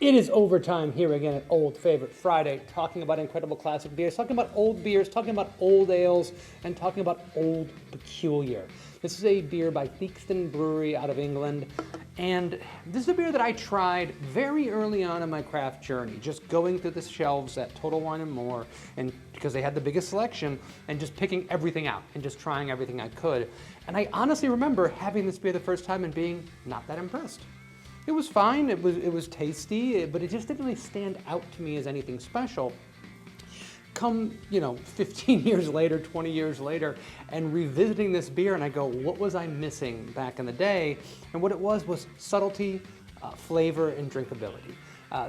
It is overtime here again at Old Favorite Friday, talking about incredible classic beers, talking about old beers, talking about old ales, and talking about Old Peculier. This is a beer by Theakston Brewery out of England, and this is a beer that I tried very early on in my craft journey, just going through the shelves at Total Wine & More, and because they had the biggest selection, and just picking everything out, and just trying everything I could. And I honestly remember having this beer the first time and being not that impressed. It was fine, it was tasty, but it just didn't really stand out to me as anything special. Come, 15 years later, 20 years later, and revisiting this beer, and I go, what was I missing back in the day? And what it was subtlety, flavor, and drinkability.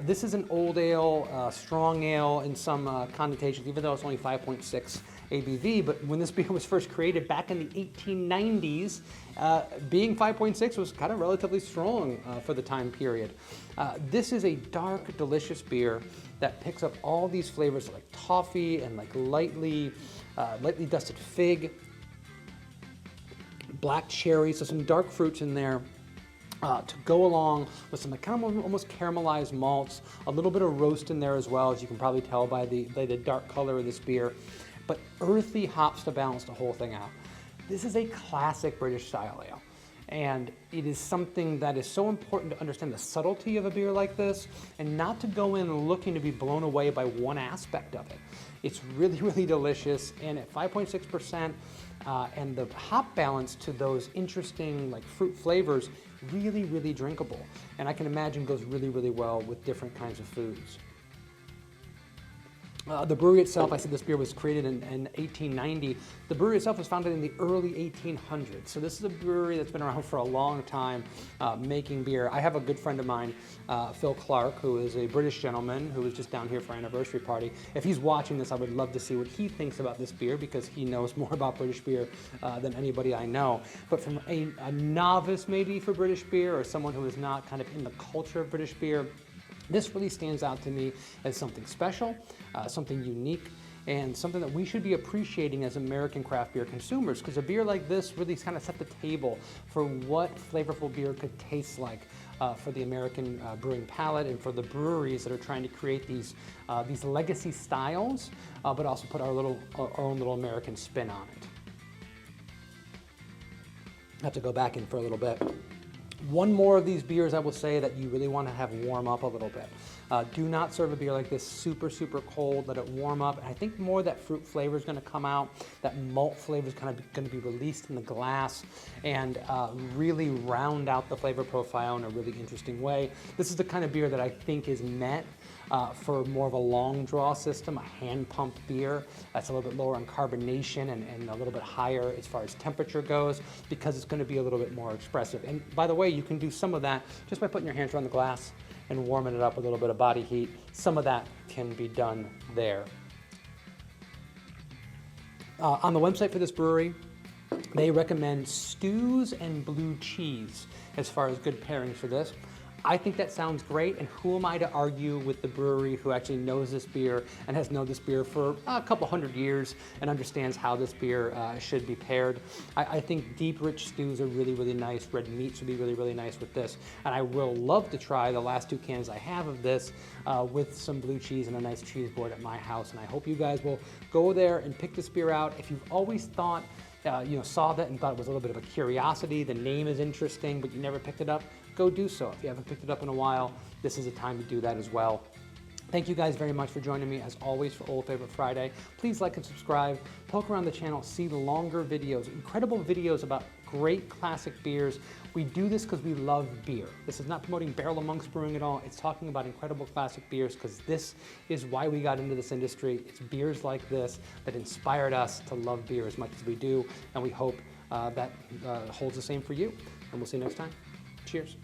This is an old ale, strong ale in some connotations, even though it's only 5.6 ABV, but when this beer was first created back in the 1890s, being 5.6 was kind of relatively strong for the time period. This is a dark, delicious beer that picks up all these flavors like toffee and like lightly dusted fig, black cherry, so some dark fruits in there. To go along with some kind of almost caramelized malts, a little bit of roast in there as well, as you can probably tell by the dark color of this beer, but earthy hops to balance the whole thing out. This is a classic British style ale, and it is something that is so important to understand the subtlety of a beer like this and not to go in looking to be blown away by one aspect of it. It's really, really delicious, and at 5.6%, and the hop balance to those interesting like fruit flavors, really, really drinkable. And I can imagine goes really, really well with different kinds of foods. The brewery itself, I said this beer was created in 1890. The brewery itself was founded in the early 1800s. So this is a brewery that's been around for a long time making beer. I have a good friend of mine, Phil Clark, who is a British gentleman who was just down here for our anniversary party. If he's watching this, I would love to see what he thinks about this beer because he knows more about British beer than anybody I know. But from a novice maybe for British beer or someone who is not kind of in the culture of British beer, this really stands out to me as something special, something unique, and something that we should be appreciating as American craft beer consumers, because a beer like this really kind of set the table for what flavorful beer could taste like for the American brewing palate and for the breweries that are trying to create these legacy styles, but also put our own little American spin on it. I have to go back in for a little bit. One more of these beers I will say that you really want to have warm up a little bit. Do not serve a beer like this super, super cold. Let it warm up. And I think more that fruit flavor is going to come out. That malt flavor is kind of going to be released in the glass and really round out the flavor profile in a really interesting way. This is the kind of beer that I think is meant for more of a long draw system, a hand pumped beer that's a little bit lower in carbonation and a little bit higher as far as temperature goes, because it's going to be a little bit more expressive. And by the way, you can do some of that just by putting your hands around the glass and warming it up with a little bit of body heat. Some of that can be done there. On the website for this brewery, they recommend stews and blue cheese as far as good pairings for this. I think that sounds great, and who am I to argue with the brewery who actually knows this beer and has known this beer for a couple hundred years and understands how this beer should be paired. I think deep, rich stews are really, really nice. Red meats would be really, really nice with this. And I will love to try the last 2 cans I have of this with some blue cheese and a nice cheese board at my house. And I hope you guys will go there and pick this beer out. If you've always thought, saw that and thought it was a little bit of a curiosity, the name is interesting, but you never picked it up, go do so. If you haven't picked it up in a while, this is a time to do that as well. Thank you guys very much for joining me, as always, for Old Favorite Friday. Please like and subscribe, poke around the channel, see longer videos, incredible videos about great classic beers. We do this because we love beer. This is not promoting Barrel of Monks Brewing at all. It's talking about incredible classic beers because this is why we got into this industry. It's beers like this that inspired us to love beer as much as we do, and we hope that holds the same for you. And we'll see you next time. Cheers.